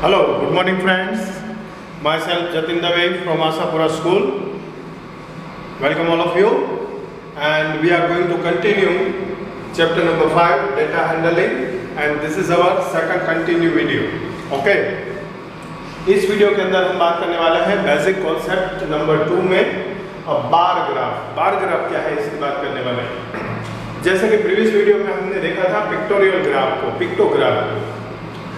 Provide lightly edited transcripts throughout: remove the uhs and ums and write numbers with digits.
Hello, good morning friends. Myself Jatin Dave from Asapura School. Welcome all of you, and we are going to continue chapter number 5, data handling, and this is our second continue video. Okay. इस video के अंदर हम बात करने वाले हैं basic concept number 2 में bar graph. Bar graph क्या है इसकी बात करने वाले हैं। जैसे कि प्रीवियस वीडियो में हमने देखा था पिक्टोरियल ग्राफ को, पिक्टोग्राफ को।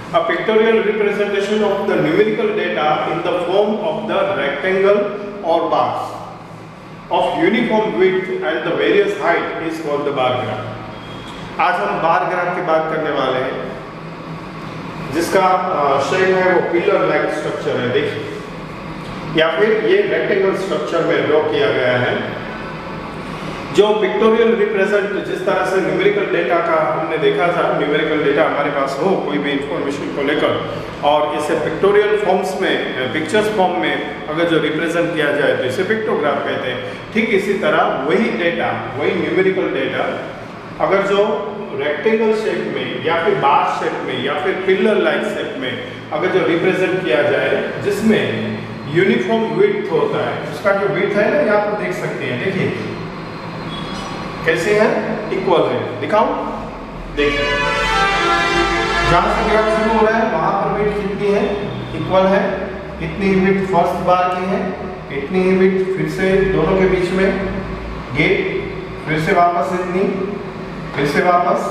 A pictorial representation of the numerical data in the form of the rectangle or bars of uniform width and the various height is called the bar graph। आज हम bar graph की बात करने वाले हैं, जिसका शेप है वो पिलर लाइक स्ट्रक्चर है, देखिए, या फिर ये रेक्टेंगल स्ट्रक्चर में ड्रॉ किया गया है। जो पिक्टोरियल रिप्रेजेंट, जिस तरह से न्यूमेरिकल डेटा का हमने देखा था, न्यूमेरिकल डेटा हमारे पास हो कोई भी इंफॉर्मेशन को लेकर, और इसे पिक्टोरियल फॉर्म्स में, पिक्चर्स फॉर्म में अगर जो रिप्रेजेंट किया जाए तो इसे पिक्टोग्राफ कहते हैं। ठीक इसी तरह वही डेटा, वही न्यूमेरिकल डेटा अगर जो रेक्टेंगल शेप में या फिर बार शेप में या फिर पिलर लाइक शेप में अगर जो रिप्रेजेंट किया जाए, जिसमें यूनिफॉर्म विड्थ होता है, उसका जो विड्थ है ना, यहाँ पर देख सकते हैं, देखिए कैसे है, इक्वल है। दिखाऊं, देखिए जहां से ग्राफ शुरू हो रहा है वहां पर विड्थ कितनी है, इक्वल है। इतनी ही विड्थ फर्स्ट बार की है, इतनी ही विड्थ फिर से दोनों के बीच में गेप, फिर से वापस इतनी, फिर से वापस।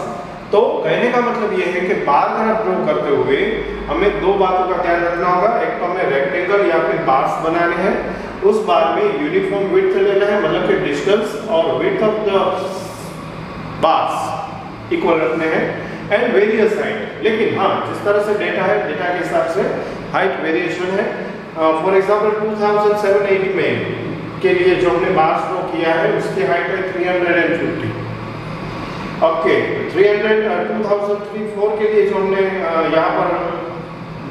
तो कहने का मतलब ये है कि बार ग्राफ ड्रॉ करते हुए हमें दो बातों का ध्यान रखना होगा। एक तो हमें रेक्टेंगल या फिर बार्स बनाने हैं, उस बार में यूनिफॉर्म विड्थ लेना है, मतलब कि डिस्टेंस और width of the bars equal रखने हैं, एंड वेरियस हाइट। लेकिन हाँ, जिस तरह से डेटा है, डेटा के हिसाब से हाइट वेरिएशन है। फॉर एग्जांपल 2007-8 में के लिए जो हमने बार्स ड्रॉ किया है उसकी हाइट है 350। ओके, 2003-4 के लिए जो हमने यहाँ पर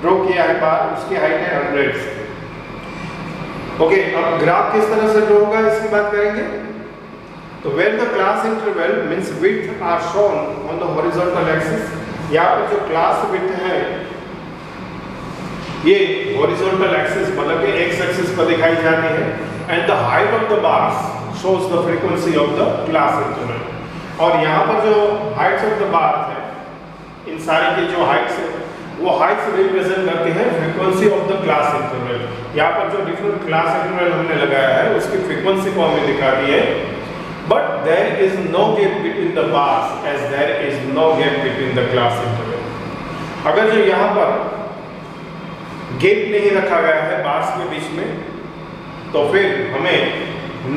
ड्रॉ किया है बार, उसकी हाइट है 100। ओके, अब ग्राफ किस तरह से ड्रॉ होगा इसकी बात करेंगे। तो where the class interval means width are shown on the horizontal axis. यहाँ पर जो क्लास विड्थ है ये हॉरिजॉन्टल एक्सिस मतलब कि एक्स एक्सिस पर दिखाई जाती है, and the height of the bars shows the frequency of the class interval. और यहाँ पर जो हाइट्स ऑफ द बार है, इन सारी की जो हाइट्स है वो हाइट्स रिप्रेजेंट करती है frequency of the class interval. यहाँ पर जो डिफरेंट क्लास इंटरवल हमने लगाया है उसकी फ्रीक्वेंसी को हमें दिखाती है। But there is no gap between the bars as there is no gap between the class interval. अगर जो यहाँ पर गैप नहीं रखा गया है बार्स के बीच में, तो फिर हमें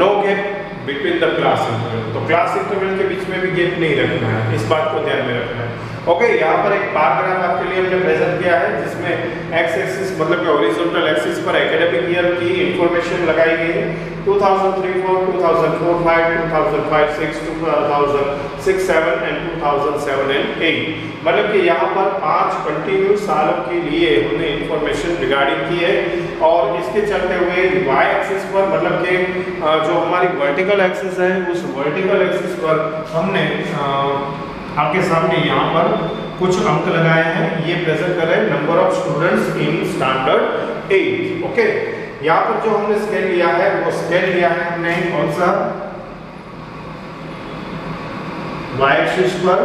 no gap between the class interval, तो क्लास इंटरवल के बीच में भी गैप नहीं रखना है, इस बात को ध्यान में रखना है। ओके, यहाँ पर एक बार ग्राफ आपके लिए हमने प्रेजेंट किया है, जिसमें एक्स एक्सिस मतलब कि हॉरिजॉन्टल एक्सिस पर एकेडमिक ईयर की इंफॉर्मेशन लगाई गई है। 2003-4, 2004-5, 2005-6, 2006-7 एंड 2007-8, मतलब कि यहाँ पर 5 कंटिन्यूस सालों के लिए हमने इंफॉर्मेशन रिगार्डिंग की है। और इसके चलते हुए वाई एक्सिस पर, मतलब कि जो हमारी वर्टिकल एक्सिस है, उस वर्टिकल एक्सिस पर हमने आपके सामने यहाँ पर कुछ अंक लगाए हैं। ये प्रेजेंट कर रहे हैं number of students in standard 8। Okay, यहाँ पर जो हमने स्केल लिया है वो स्केल लिया है हमने कौन सा, वाई एक्सिस पर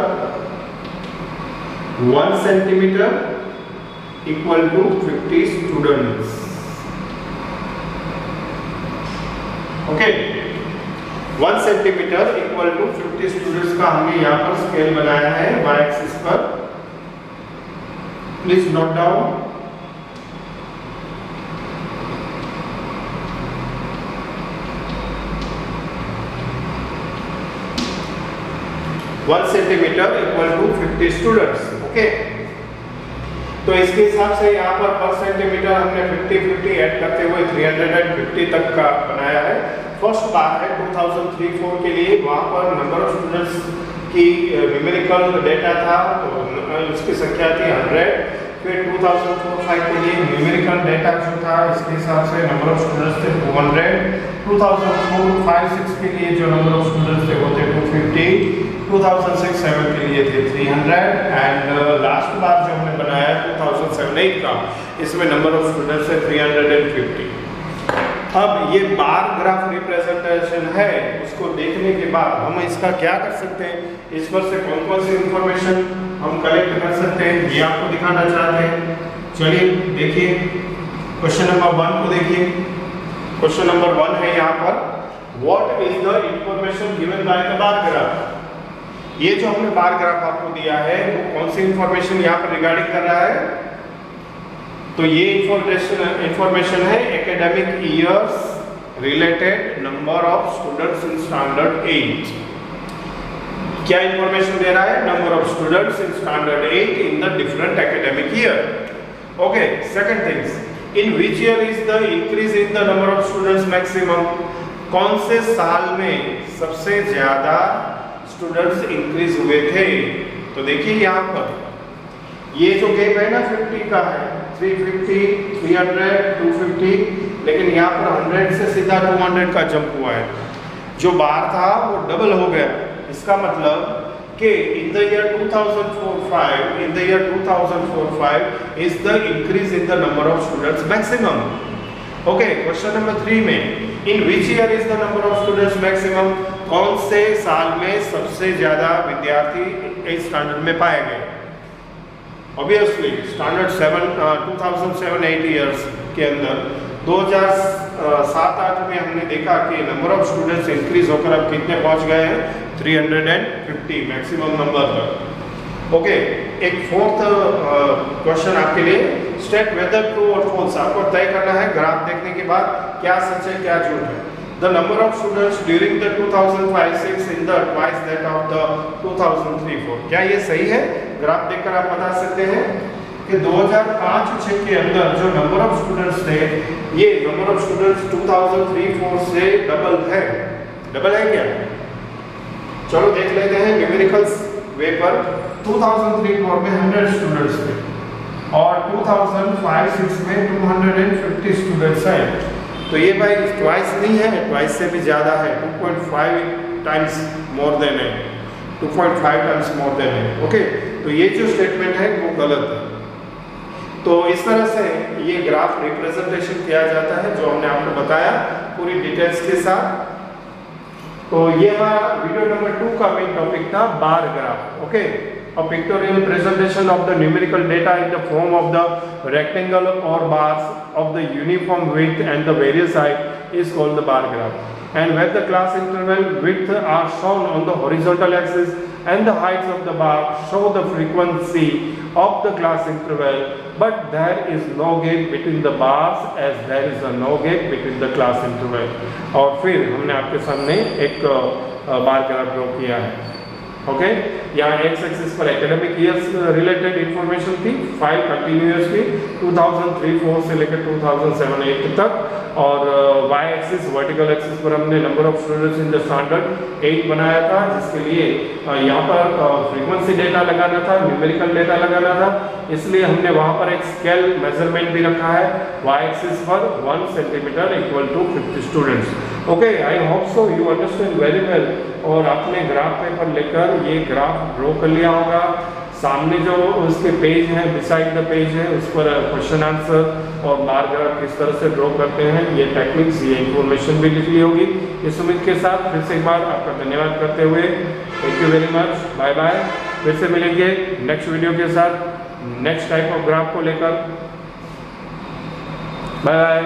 1 centimetre equal to 50 students. Okay, 1 centimetre equal to 50 students का हमने यहाँ पर स्केल बनाया है वाई एक्सिस पर। Please note down. One centimetre equal to 50 students. Okay, तो इसके हिसाब से यहाँ पर सेंटीमीटर हमने 50-50 ऐड करते हुए 350 तक का बनाया है। फर्स्ट बार है 2003-4 के लिए, वहाँ पर नंबर ऑफ स्टूडेंट्स की न्यूमेरिकल डेटा था, तो उसकी संख्या थी 100। फिर 2004-05 के लिए न्यूमेरिकल डेटा जो था इसके हिसाब से नंबर ऑफ स्टूडेंट्स थे 200, 2004-05-06 के लिए जो नंबर ऑफ स्टूडेंट्स थे वो थे 250, 2006-07 के लिए थे 300 एंड लास्ट बार जो हमने बनाया 2007-08 का, इसमें नंबर ऑफ स्टूडेंट्स थे 350। अब ये बार ग्राफ रिप्रेजेंटेशन है, उसको देखने के बाद हम इसका क्या कर सकते हैं, इस पर से कौन कौन सी इंफॉर्मेशन हम कलेक्ट कर सकते हैं ये आपको दिखाना चाहते हैं। चलिए देखिए क्वेश्चन नंबर 1 को देखिए। क्वेश्चन नंबर 1 है यहाँ पर, what is the information given by the bar graph. ये जो हमने बार ग्राफ आपको दिया है वो कौन सी इंफॉर्मेशन यहाँ पर रिगार्डिंग कर रहा है, तो ये इंफॉर्मेशन है academic years related number of students in standard 8। क्या इंफॉर्मेशन दे रहा है, number of students in standard 8 in the different academic year. Okay, second things, in which year is the increase in the number of students maximum. कौन से साल में सबसे ज्यादा students increase हुए थे। तो देखिए यहाँ पर ये जो गैप है ना 50 का है, 350, 300, 250, लेकिन यहाँ पर 100 से सीधा 200 का जंप हुआ है। जो बार था वो डबल हो गया। इसका मतलब कि in the year 2004-05 is the increase in the number of students maximum. Okay, question number 3 में, in which year is the number of students maximum. कौन से साल में सबसे ज्यादा विद्यार्थी इस स्टैंडर्ड में पाए गए। ऑब्वियसली स्टैंडर्ड 2007-08 ईयर्स के अंदर 2007-08 में हमने देखा कि नंबर ऑफ स्टूडेंट्स इंक्रीज होकर अब कितने पहुंच गए हैं, 350 मैक्सिमम नंबर पर। ओके, एक फोर्थ क्वेश्चन आपके लिए, स्टेट वेदर ट्रू और फॉल्स। आपको तय करना है ग्राफ देखने के बाद क्या सच है क्या झूठ है। The number of students during the 2005-06 in the twice that of the 2003-04। क्या ये सही है। ग्राफ देखकर आप बता सकते हैं कि 2005-06 के अंदर जो नंबर ऑफ स्टूडेंट्स थे, ये नंबर ऑफ स्टूडेंट्स 2003-04 से डबल है। डबल है क्या, चलो देख लेते हैं न्यूमेरिकल्स वे पर। 2003-04 में 100 स्टूडेंट्स थे और 2005-06 में 250 स्टूडेंट्स हैं। तो ये भाई ट्वाइस नहीं है, ट्वाइस से भी ज़्यादा है, 2.5 टाइम्स मोर देन है, 2.5 टाइम्स मोर देन है। ओके, तो ये जो स्टेटमेंट है वो गलत है। तो इस तरह से ये ग्राफ रिप्रेजेंटेशन किया जाता है जो हमने आपको बताया पूरी डिटेल्स के साथ। तो ये हमारा वीडियो नंबर 2 का मेन टॉपिक था, bar graph. Okay, a pictorial presentation of the numerical data in the form of the rectangle or bars of the uniform width and the various height is called the bar graph. And where the class interval width are shown on the horizontal axis and the heights of the bar show the frequency of the class interval, but there is no gap between the bars as there is a no gap between the class interval. और फिर हमने आपके सामने एक bar graph draw किया है। Okay, यहाँ x axis पर एकेडमिक ईयर्स रिलेटेड इंफॉर्मेशन थी, 5 कंटिन्यूअसली 2003-04 से लेकर 2007-08 तक, और वाई एक्सिस वर्टिकल एक्सिस पर हमने number of students in the standard 8 बनाया था, जिसके लिए यहाँ पर फ्रीक्वेंसी डेटा लगाना था, न्यूमेरिकल डेटा लगाना था, इसलिए हमने वहाँ पर एक स्केल मेजरमेंट भी रखा है। वाई एक्सिस पर 1 centimetre equal to 50 students. Okay, I hope so you understand very well. और आपने ग्राफ पेपर लेकर ये ग्राफ ड्रॉ कर लिया होगा। सामने जो उसके पेज हैं, बिसाइड द पेज है, उस पर क्वेश्चन आंसर और बार ग्राफ किस तरह से ड्रॉ करते हैं, ये टेक्निक्स, ये इंफॉर्मेशन भी लिख ली होगी। इस उम्मीद के साथ फिर से एक बार आपका धन्यवाद करते हुए thank you very much, bye bye. फिर से मिलेंगे नेक्स्ट वीडियो के साथ, नेक्स्ट टाइप ऑफ ग्राफ को लेकर। Bye bye.